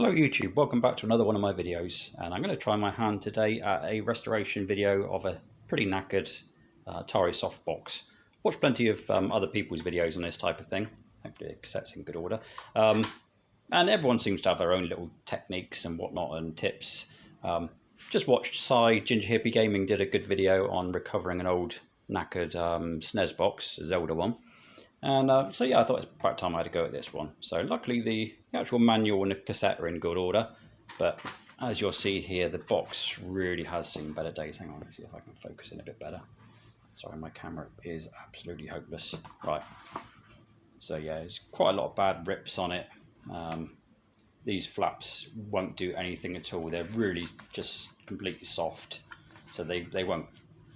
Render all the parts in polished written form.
Hello YouTube, welcome back to another one of my videos, and I'm going to try my hand today at a restoration video of a pretty knackered AtariSoft box. I've watched plenty of other people's videos on this type of thing, hopefully it sets in good order, and everyone seems to have their own little techniques and whatnot and tips. Just watched Ginger Hippie Gaming did a good video on recovering an old knackered SNES box, a Zelda one. And so yeah, I thought it's about time I had to go at this one. So luckily the actual manual and the cassette are in good order, but as you'll see here, the box really has seen better days. Hang on, let's see if I can focus in a bit better. Sorry, my camera is absolutely hopeless. Right, so yeah, there's quite a lot of bad rips on it. These flaps won't do anything at all. They're really just completely soft, so they won't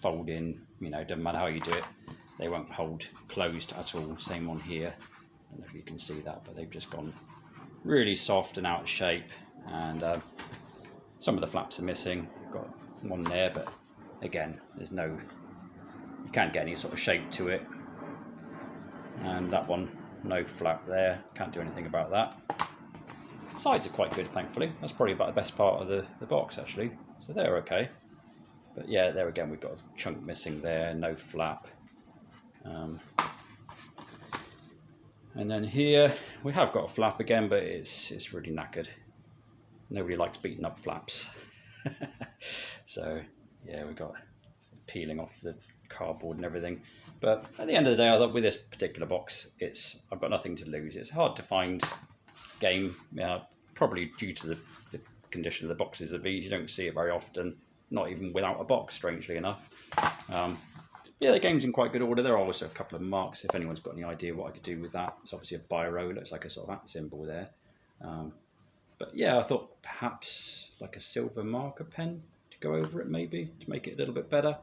fold in, you know, doesn't matter how you do it. They won't hold closed at all. Same on here. I don't know if you can see that, but they've just gone really soft and out of shape. And some of the flaps are missing. Got one there, but again, there's no, you can't get any sort of shape to it. And that one, no flap there. Can't do anything about that. Sides are quite good, thankfully. That's probably about the best part of the box, actually. So they're okay. But yeah, there again, we've got a chunk missing there, no flap. And then here we have got a flap again, but it's really knackered. Nobody likes beating up flaps. So yeah, we've got peeling off the cardboard and everything. But at the end of the day, I thought with this particular box, I've got nothing to lose. It's hard to find game, probably due to the condition of the boxes of these. You don't see it very often, not even without a box, strangely enough. Yeah, the game's in quite good order. There are also a couple of marks, if anyone's got any idea what I could do with that. It's obviously a biro, looks like a sort of @ symbol there. But yeah, I thought perhaps like a silver marker pen to go over it, maybe, to make it a little bit better.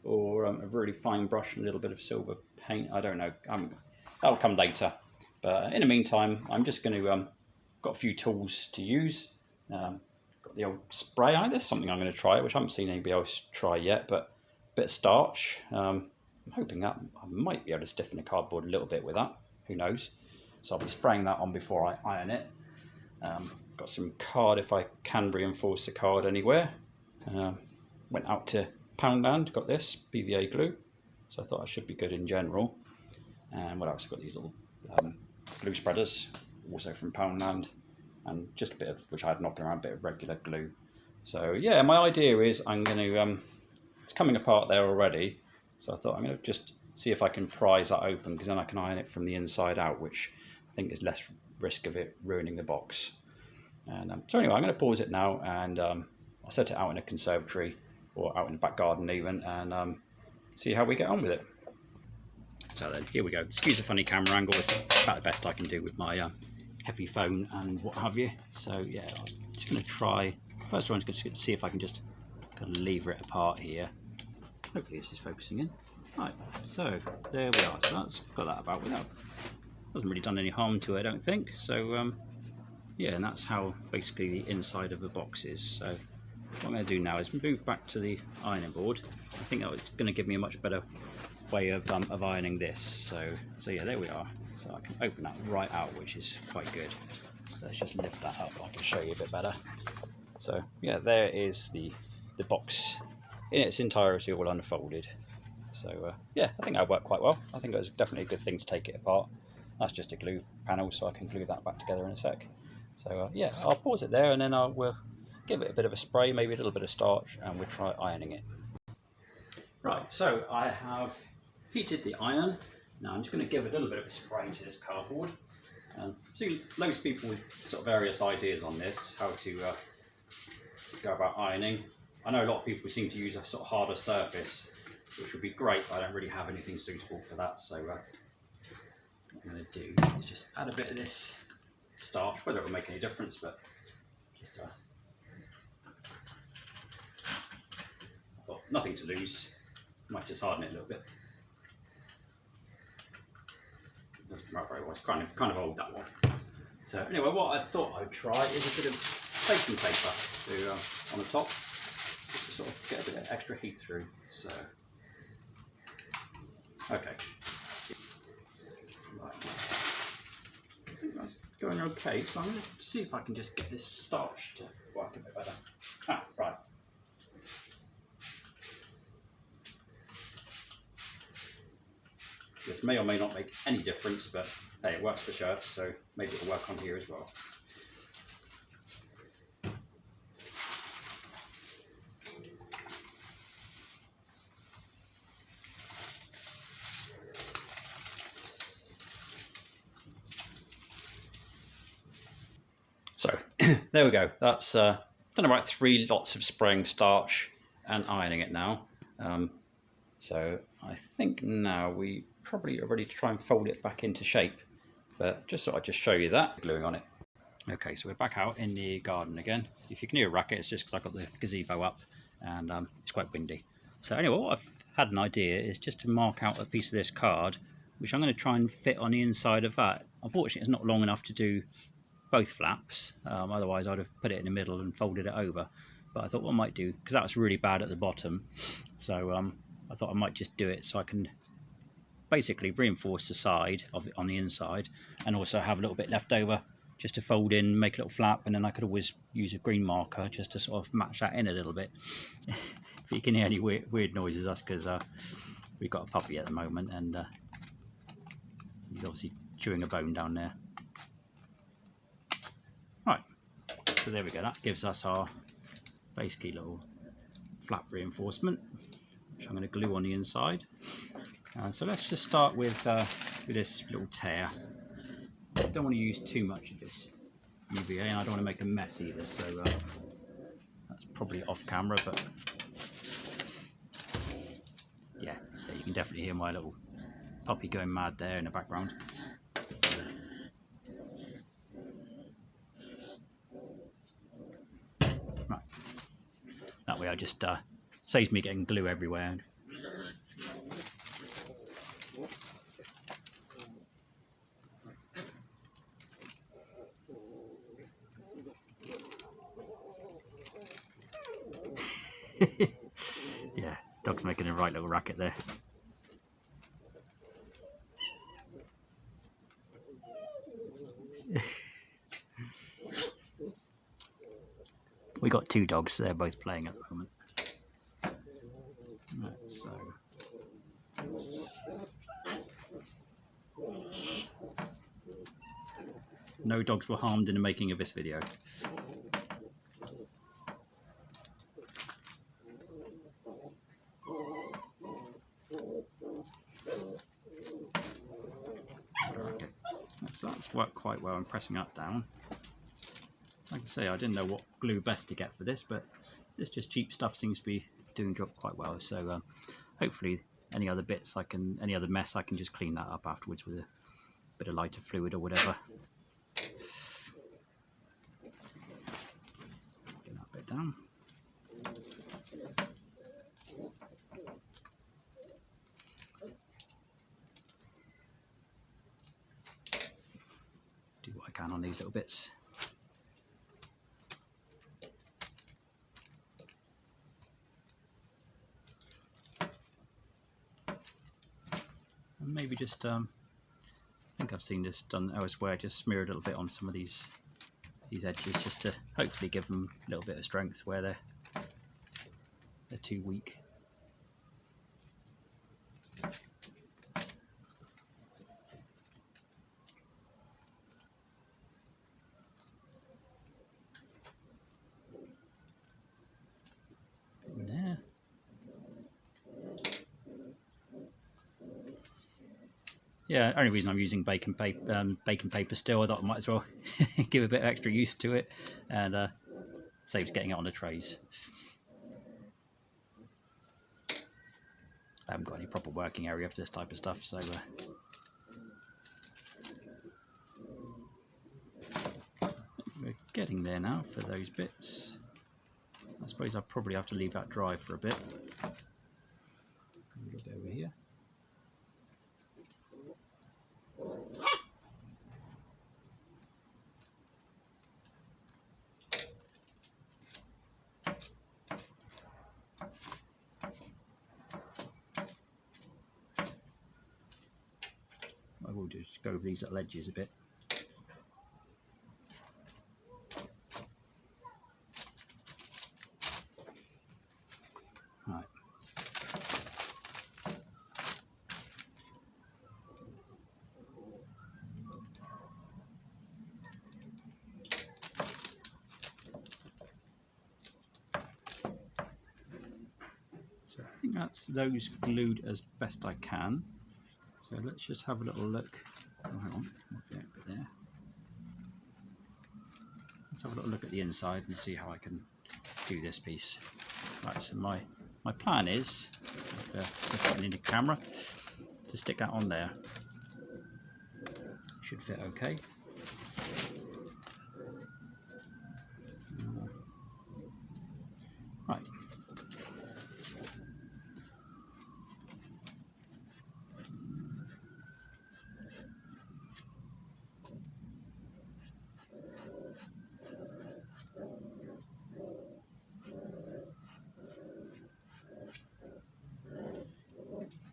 Or a really fine brush and a little bit of silver paint. I don't know. That'll come later. But in the meantime, I'm just going to, got a few tools to use. Got the old spray. There's something I'm going to try, which I haven't seen anybody else try yet, but bit of starch. I'm hoping that I might be able to stiffen the cardboard a little bit with that. Who knows? So I'll be spraying that on before I iron it. Got some card if I can reinforce the card anywhere. Went out to Poundland, got this PVA glue. So I thought I should be good in general. And what else? I've got these little glue spreaders, also from Poundland, and just a bit of, which I had knocking around, a bit of regular glue. So yeah, my idea is I'm going to it's coming apart there already, so I thought I'm going to just see if I can prise that open, because then I can iron it from the inside out, which I think is less risk of it ruining the box. And so anyway, I'm going to pause it now, and I'll set it out in a conservatory or out in the back garden even, and see how we get on with it. So then, here we go. Excuse the funny camera angle, it's about the best I can do with my heavy phone and what have you. So yeah, I'm just going to try, first one, I'm just going to see if I can just kind of lever it apart here. Hopefully this is focusing in. Right, so there we are. So that's got that about without, hasn't really done any harm to it, I don't think. So yeah, and that's how basically the inside of the box is. So what I'm going to do now is move back to the ironing board. I think that was going to give me a much better way of ironing this. So yeah, there we are. So I can open that right out, which is quite good. So let's just lift that up. I can show you a bit better. So yeah, there is the box in its entirety, all unfolded. So yeah, I think that worked quite well. I think it was definitely a good thing to take it apart. That's just a glue panel, so I can glue that back together in a sec. So yeah, I'll pause it there, and then we'll give it a bit of a spray, maybe a little bit of starch, and we'll try ironing it. Right, so I have heated the iron. Now I'm just going to give a little bit of a spray to this cardboard. See, loads of people with sort of various ideas on this, how to go about ironing. I know a lot of people seem to use a sort of harder surface, which would be great, but I don't really have anything suitable for that. So what I'm going to do is just add a bit of this starch, whether it will make any difference, but just, I thought nothing to lose. Might just harden it a little bit. It doesn't work very well. It's kind of old, that one. So anyway, what I thought I'd try is a bit of baking paper to, on the top, just to sort of get a bit of extra heat through. So, okay. Right. going okay, so I'm going to see if I can just get this starch to work a bit better. Ah, right. This may or may not make any difference, but hey, it works for shirts, so maybe it'll work on here as well. So there we go. That's done about 3 lots of spraying starch and ironing it now. So I think now we probably are ready to try and fold it back into shape. But just thought I'd just show you that, gluing on it. Okay, so we're back out in the garden again. If you can hear a racket, it's just because I've got the gazebo up and it's quite windy. So anyway, what I've had an idea is just to mark out a piece of this card, which I'm going to try and fit on the inside of that. Unfortunately, it's not long enough to do both flaps, otherwise I'd have put it in the middle and folded it over. But I thought what I might do, because that was really bad at the bottom, so I thought I might just do it so I can basically reinforce the side of it on the inside and also have a little bit left over just to fold in, make a little flap, and then I could always use a green marker just to sort of match that in a little bit. If you can hear any weird noises, that's because we've got a puppy at the moment and he's obviously chewing a bone down there. Right, so there we go, that gives us our basically little flap reinforcement, which I'm going to glue on the inside. So let's just start with this little tear. I don't want to use too much of this UVA and I don't want to make a mess either, so that's probably off camera, but yeah, you can definitely hear my little puppy going mad there in the background. Right, that way I just saves me getting glue everywhere. Yeah, dog's making a right little racket there. We got 2 dogs, they're both playing at the moment. Right, so no dogs were harmed in the making of this video. Okay. So that's worked quite well. I'm pressing that down. Like I say, I didn't know what glue best to get for this, but this just cheap stuff seems to be doing the job quite well. So hopefully any other bits any other mess I can just clean that up afterwards with a bit of lighter fluid or whatever. Get that bit down. Do what I can on these little bits. And maybe just, I think I've seen this done elsewhere, just smear a little bit on some of these edges just to hopefully give them a little bit of strength where they're too weak. There. Yeah, only reason I'm using bacon paper still, I thought I might as well give a bit of extra use to it, and saves getting it on the trays. I haven't got any proper working area for this type of stuff, so we're getting there now for those bits. I suppose I'll probably have to leave that dry for a bit. A little bit over here. I will just go over these little edges a bit. think that's those glued as best I can. So let's just have a little look. Oh, hang on, bit there. Let's have a little look at the inside and see how I can do this piece. Right, so my plan is, putting in the camera, to stick that on there. Should fit okay. Right.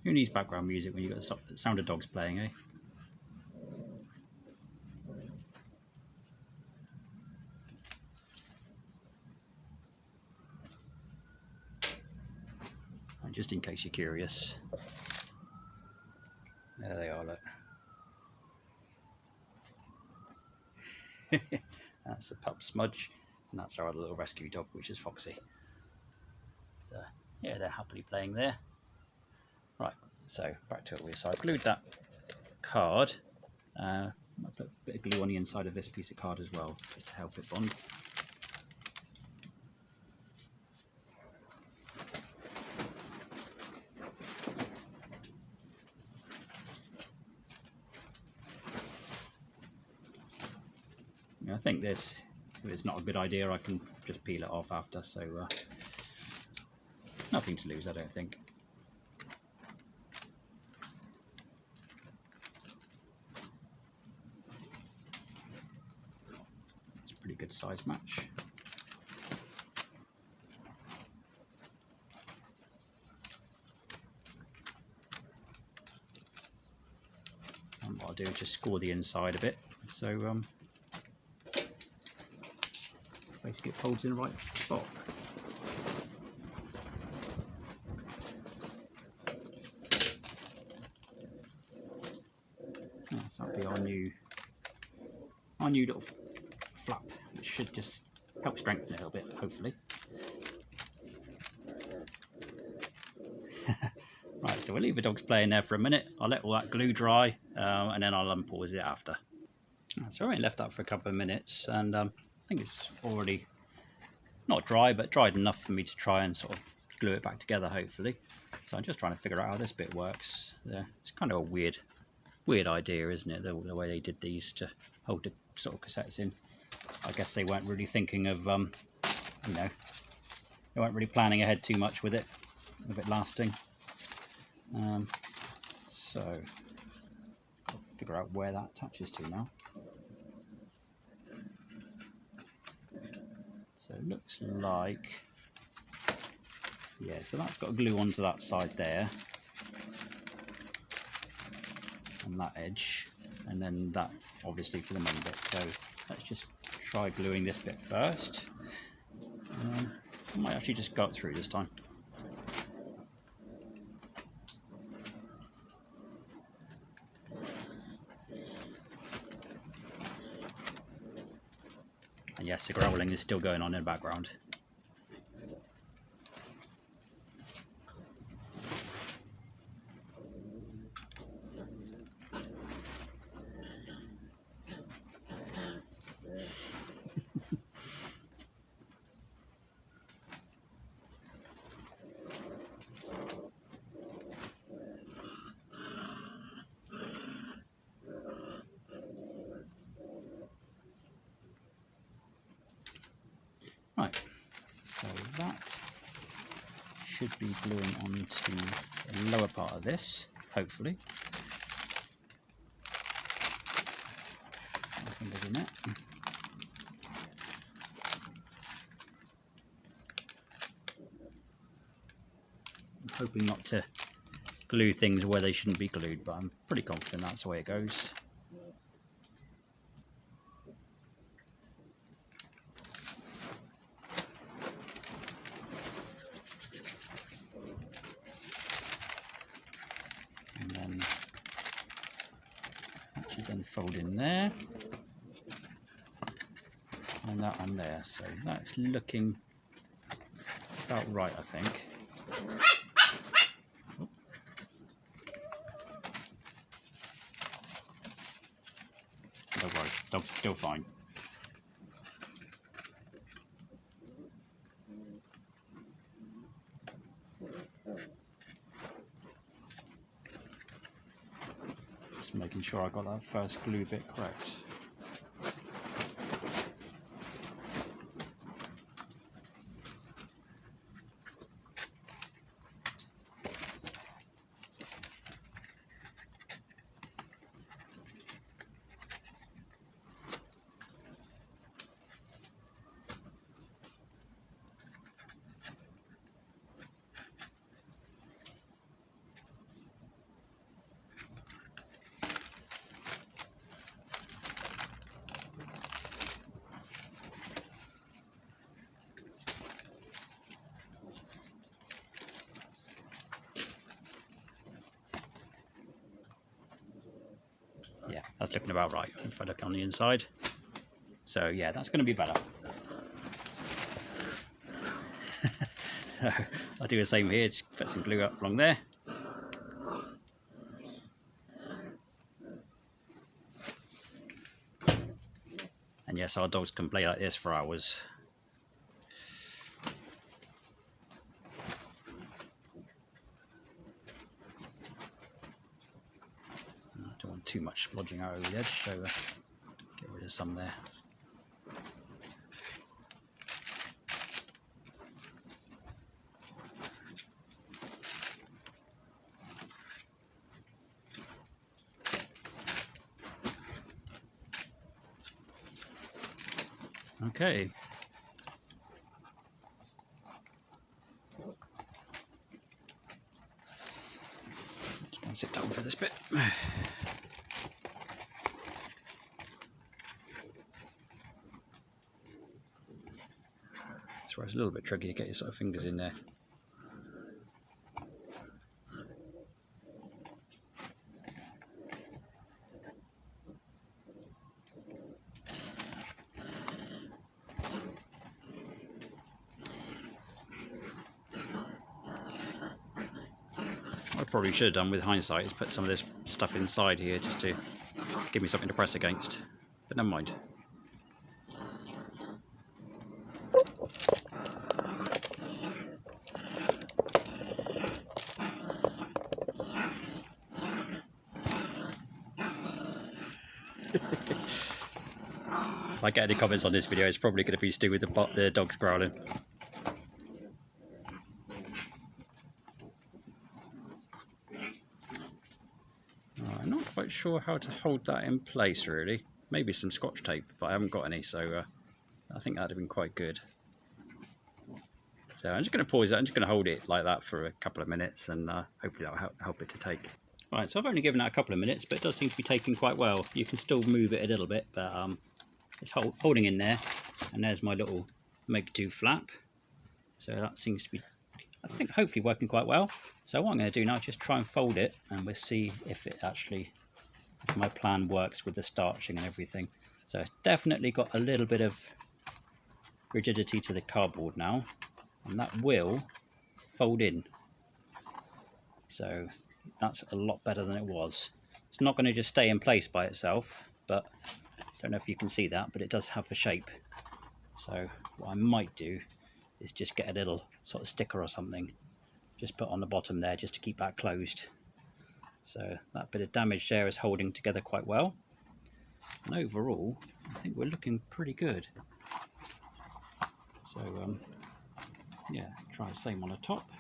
Who needs background music when you've got the sound of dogs playing, eh? And just in case you're curious. There they are, look. That's the pup Smudge, and that's our other little rescue dog, which is Foxy. Yeah, they're happily playing there. Right, so back to it. So I glued that card. I put a bit of glue on the inside of this piece of card as well to help it bond. I think this, if it's not a good idea, I can just peel it off after, so nothing to lose, I don't think. It's a pretty good size match. And what I'll do is just score the inside a bit, so basically it folds in the right spot. So that'll be our new little flap, which should just help strengthen it a little bit, hopefully. Right, so we'll leave the dogs playing there for a minute. I'll let all that glue dry, and then I'll unpause it after. So I only left that for a couple of minutes, and I think it's already not dry, but dried enough for me to try and sort of glue it back together, hopefully. So I'm just trying to figure out how this bit works. It's kind of a weird idea, isn't it? The way they did these to hold the sort of cassettes in. I guess they weren't really thinking of, you know, they weren't really planning ahead too much with it, of it lasting. So got to figure out where that attaches to now. So it looks like, yeah, so that's got glue onto that side there, on that edge, and then that obviously for the main bit. So let's just try gluing this bit first. I might actually just go up through this time. And yes, the growling is still going on in the background. Right, so that should be gluing onto the lower part of this, hopefully. My fingers in it. I'm hoping not to glue things where they shouldn't be glued, but I'm pretty confident that's the way it goes. Then fold in there, and that on there. So that's looking about right, I think. dogs are still fine. Just making sure I got that first glue bit correct. Yeah, that's looking about right if I look on the inside. So yeah, that's going to be better. I'll do the same here, just put some glue up along there. And yes, our dogs can play like this for hours. I don't want too much splodging out over the edge, so get rid of some there. Okay. Just going to sit down for this bit. That's where it's a little bit tricky to get your sort of fingers in there. What I probably should have done with hindsight is put some of this stuff inside here just to give me something to press against, but never mind. If I get any comments on this video, it's probably going to be to do with the dogs growling. I'm not quite sure how to hold that in place really. Maybe some Scotch tape, but I haven't got any, so I think that'd have been quite good. So I'm just going to pause it. I'm just going to hold it like that for a couple of minutes, and hopefully that'll help it to take. Right, so I've only given that a couple of minutes, but it does seem to be taking quite well. You can still move it a little bit, but it's holding in there. And there's my little make-do flap. So that seems to be, I think, hopefully working quite well. So what I'm going to do now is just try and fold it, and we'll see if it actually, if my plan works with the starching and everything. So it's definitely got a little bit of rigidity to the cardboard now, and that will fold in. So that's a lot better than it was. It's not going to just stay in place by itself, but I don't know if you can see that, but it does have a shape. So what I might do is just get a little sort of sticker or something, just put on the bottom there just to keep that closed. So that bit of damage there is holding together quite well. And overall, I think we're looking pretty good. So yeah, try the same on the top.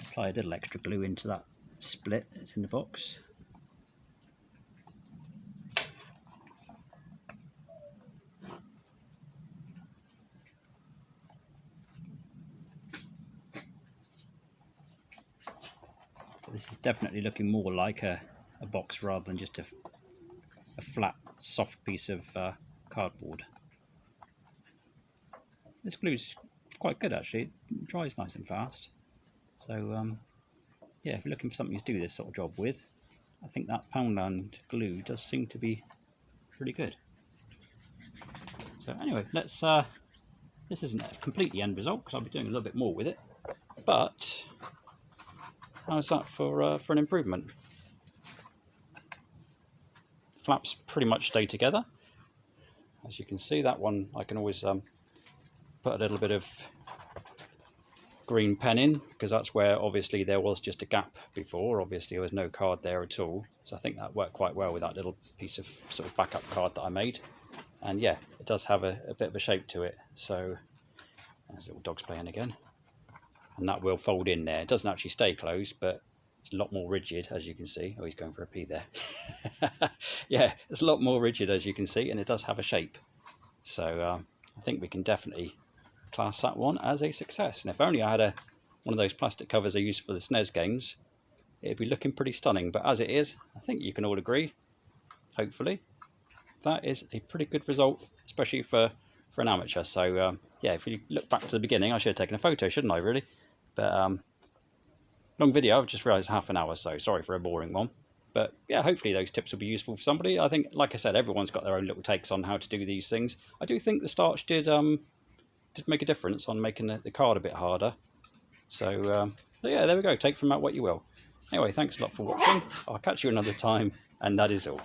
Apply a little extra glue into that split that's in the box. This is definitely looking more like a box rather than just a flat, soft piece of cardboard. This glue's quite good actually, it dries nice and fast. So yeah, if you're looking for something to do this sort of job with, I think that Poundland glue does seem to be pretty good. So So anyway, let's. This isn't a completely end result because I'll be doing a little bit more with it. But how's that for an improvement? Flaps pretty much stay together. As you can see, that one I can always put a little bit of green pen in, because that's where obviously there was just a gap before. Obviously there was no card there at all, so I think that worked quite well with that little piece of sort of backup card that I made. And yeah, it does have a bit of a shape to it. So there's little dog's playing again, and that will fold in there. It doesn't actually stay closed, but it's a lot more rigid, as you can see. Oh, he's going for a pee there. Yeah, it's a lot more rigid, as you can see, and it does have a shape. So I think we can definitely class that one as a success. And if only I had one of those plastic covers I use for the SNES games, it'd be looking pretty stunning. But as it is, I think you can all agree, hopefully, that is a pretty good result, especially for an amateur. So yeah, if you look back to the beginning, I should have taken a photo, shouldn't I, really? But long video, I've just realised half an hour, so sorry for a boring one. But yeah, hopefully those tips will be useful for somebody. I think, like I said, everyone's got their own little takes on how to do these things. I do think the starch did make a difference on making the card a bit harder. So yeah, there we go. Take from that what you will. Anyway, thanks a lot for watching. I'll catch you another time, and that is all.